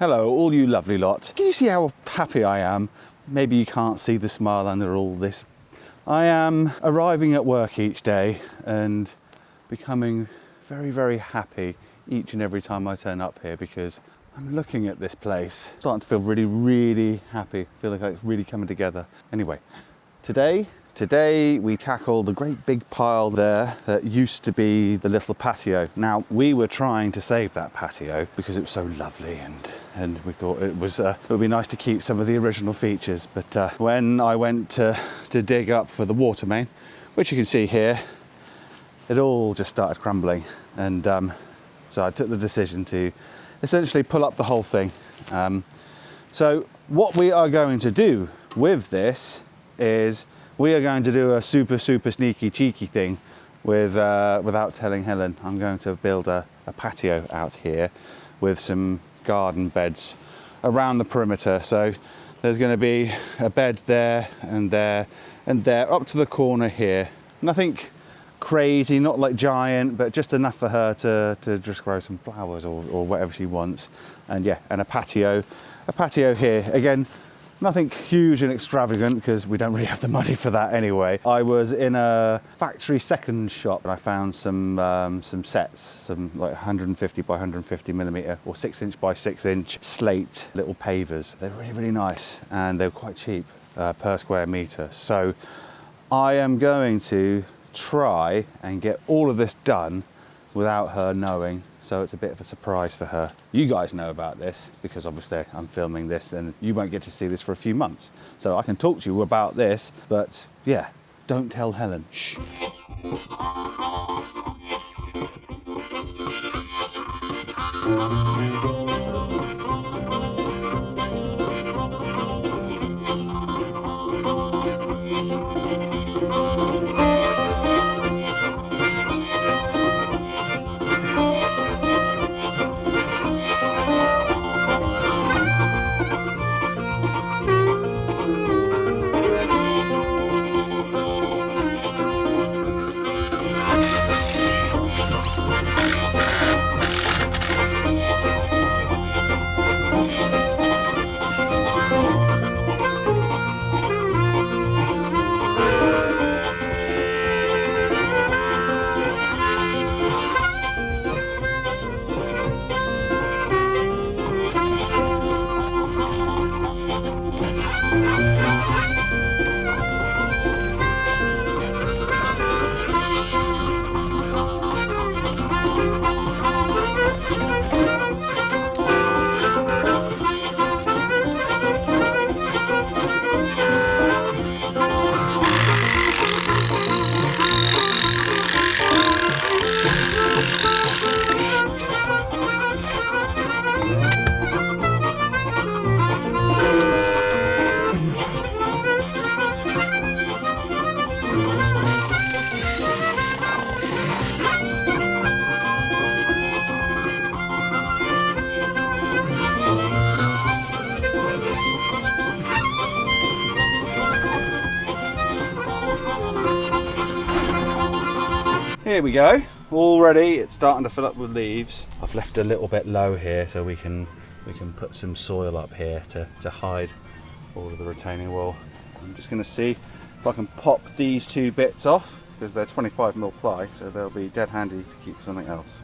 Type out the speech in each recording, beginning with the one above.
Hello, all you lovely lot. Can you see how happy I am? Maybe you can't see the smile under all this. I am arriving at work each day and becoming very, very happy each and every time I turn up here because I'm looking at this place. Starting to feel really, really happy. Feel like it's really coming together. Anyway, today we tackled the great big pile there that used to be the little patio. Now, we were trying to save that patio because it was so lovely and we thought it would be nice to keep some of the original features. But when I went to dig up for the water main, which you can see here, it all just started crumbling. And so I took the decision to essentially pull up the whole thing. So what we are going to do with this is we are going to do a super sneaky cheeky thing without telling Helen. I'm going to build a patio out here with some garden beds around the perimeter. So there's going to be a bed there and there and there up to the corner here. Nothing crazy, not like giant, but just enough for her to just grow some flowers or whatever she wants. And yeah, and a patio here. Again, nothing huge and extravagant because we don't really have the money for that anyway. I was in a factory second shop and I found some sets, some like 150 by 150 millimeter or 6" by 6" slate little pavers. They're really, really nice and they're quite cheap per square meter. So I am going to try and get all of this done without her knowing. So it's a bit of a surprise for her. You guys know about this because obviously I'm filming this and you won't get to see this for a few months. So I can talk to you about this, but yeah, don't tell Helen. Shh. Here we go, already it's starting to fill up with leaves. I've left a little bit low here so we can put some soil up here to hide all of the retaining wall. I'm just going to see if I can pop these two bits off because they're 25mm ply, so they'll be dead handy to keep something else.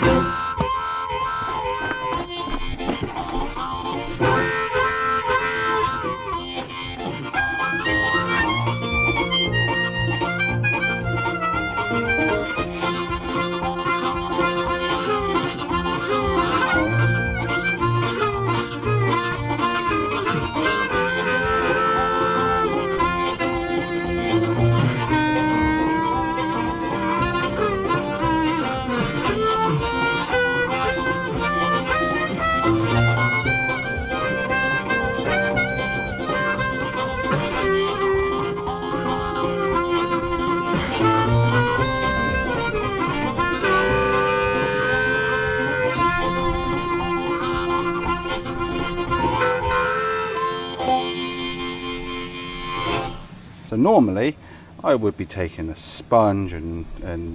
So normally I would be taking a sponge and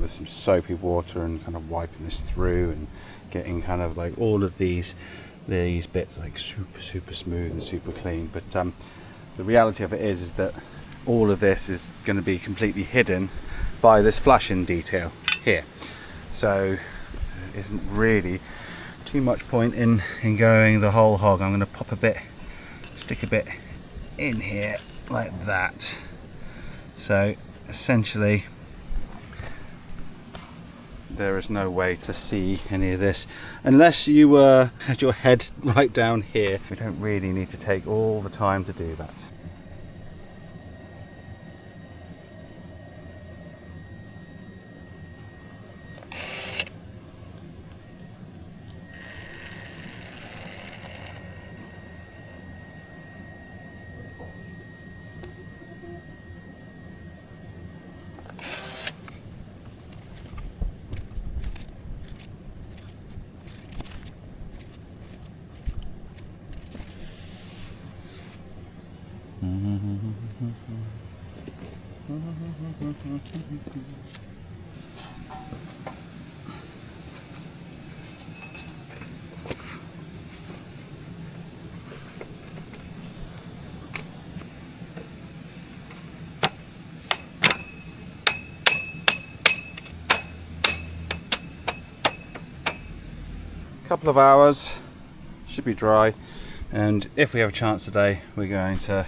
with some soapy water and kind of wiping this through and getting kind of like all of these these bits like super smooth and super clean. But the reality of it is that all of this is going to be completely hidden by this flashing detail here. So there isn't really too much point in going the whole hog. I'm going to stick a bit in here like that. So essentially there is no way to see any of this unless you had your head right down here. We don't really need to take all the time to do that. Couple of hours, should be dry, and if we have a chance today we're going to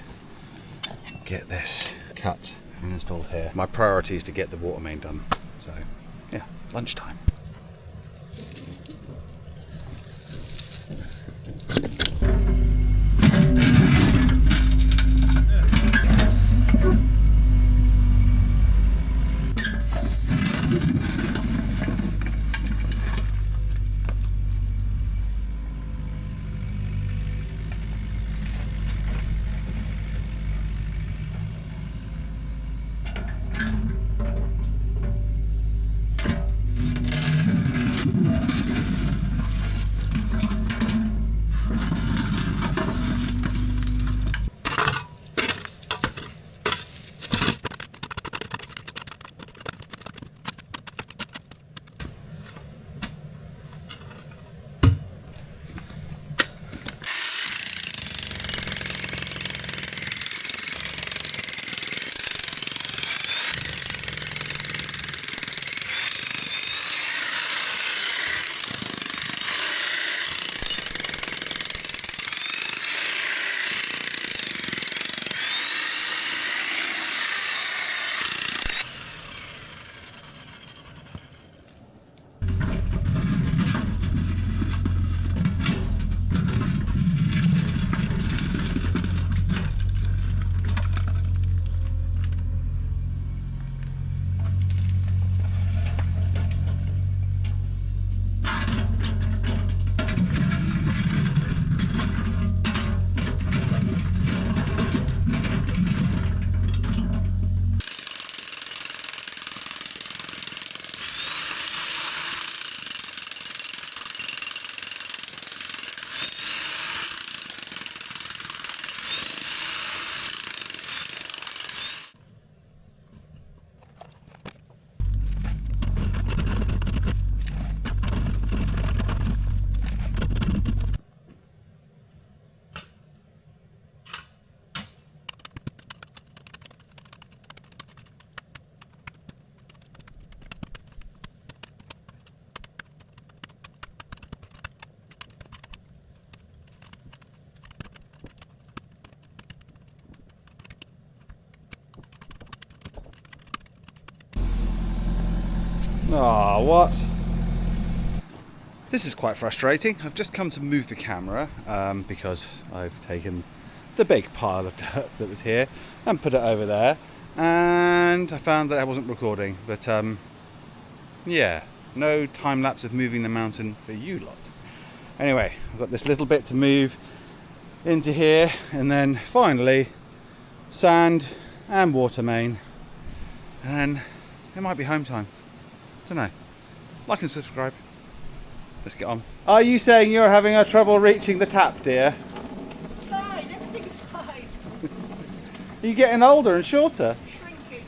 get this cut and installed here. My priority is to get the water main done, so yeah, lunchtime. Ah, what? This is quite frustrating. I've just come to move the camera because I've taken the big pile of dirt that was here and put it over there, and I found that I wasn't recording, but yeah, no time lapse of moving the mountain for you lot. Anyway, I've got this little bit to move into here, and then finally sand and water main, and then it might be home time. Don't know. Like and subscribe. Let's get on. Are you saying you're having a trouble reaching the tap, dear? Fine, everything's fine. Are you getting older and shorter? Shrinking.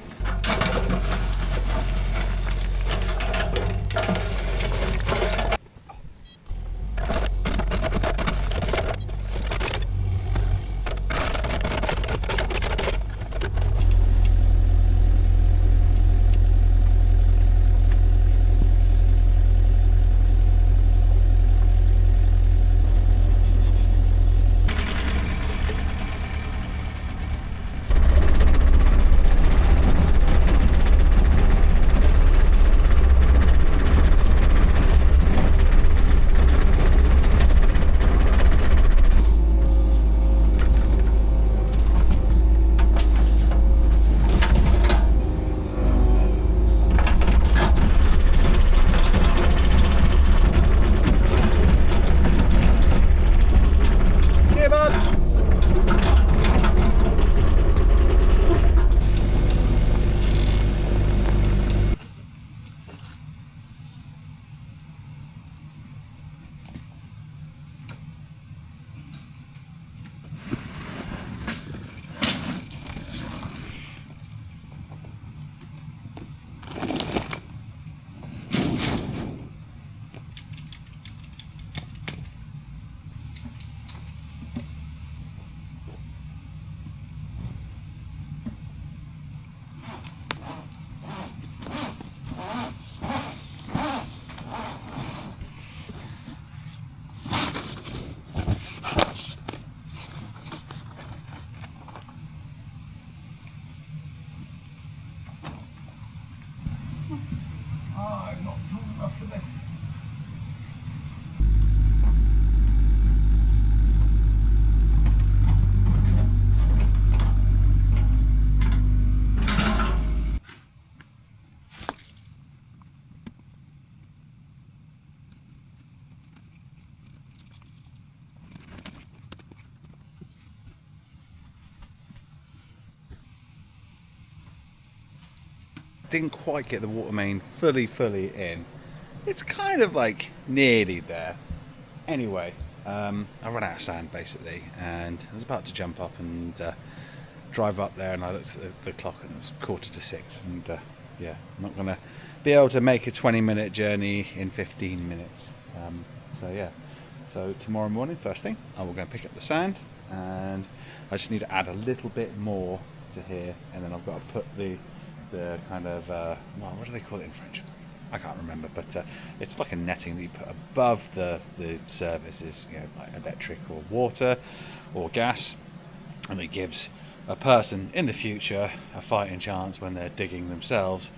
Didn't quite get the water main fully in. It's kind of like nearly there. Anyway, I ran out of sand basically, and I was about to jump up and drive up there, and I looked at the clock and it was 5:45, and yeah, I'm not going to be able to make a 20-minute journey in 15 minutes. So yeah, so tomorrow morning, first thing, I will go and pick up the sand, and I just need to add a little bit more to here, and then I've got to put the kind of, well, what do they call it in French? I can't remember, but it's like a netting that you put above the services, you know, like electric or water or gas, and it gives a person in the future a fighting chance when they're digging themselves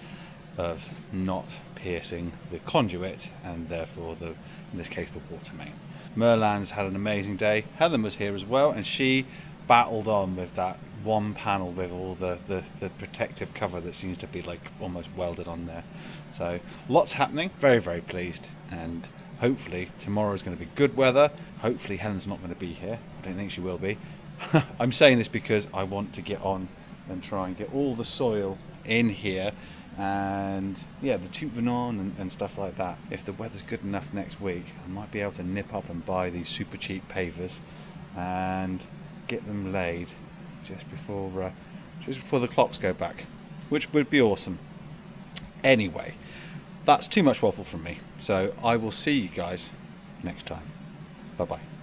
of not piercing the conduit and therefore in this case the water main. Merlan's had an amazing day. Helen was here as well, and she battled on with that one panel with all the protective cover that seems to be like almost welded on there. So lots happening, very, very pleased, and hopefully tomorrow is going to be good weather. Hopefully Helen's not going to be here. I don't think she will be. I'm saying this because I want to get on and try and get all the soil in here, and yeah, the tout venant and stuff like that. If the weather's good enough next week, I might be able to nip up and buy these super cheap pavers and get them laid just before the clocks go back, which would be awesome. Anyway, that's too much waffle from me, so I will see you guys next time. Bye bye.